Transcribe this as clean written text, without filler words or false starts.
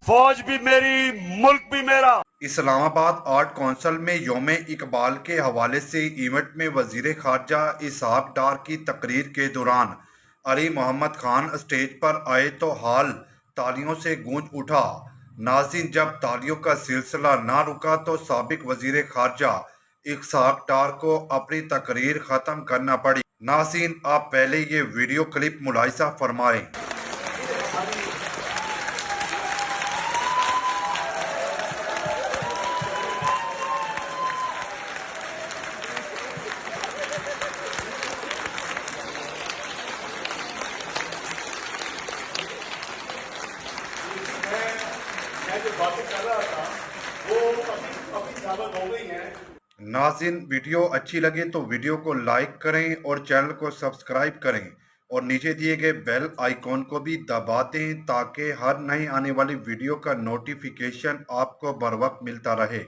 फौज भी मेरी, मुल्क भी मेरा। इस्लामाबाद आर्ट कौंसिल में यौम इकबाल के हवाले से इवेंट में वजीर खारजा इसहाक डार की तकरीर के दौरान अली मोहम्मद खान स्टेज पर आए तो हाल तालियों से गूंज उठा। नाज़रीन, जब तालियों का सिलसिला ना रुका तो साबिक वजीर खारजा इसहाक डार को अपनी तकरीर ख़त्म करना पड़ी। नाज़रीन, आप पहले ये वीडियो क्लिप मुलाहिजा फरमाएं। मैं जो बातें कर रहा था वो अभी साबित हो गई हैं। नाज़रीन, वीडियो अच्छी लगे तो वीडियो को लाइक करें और चैनल को सब्सक्राइब करें और नीचे दिए गए बेल आइकॉन को भी दबा दें ताकि हर नई आने वाली वीडियो का नोटिफिकेशन आपको बर वक्त मिलता रहे।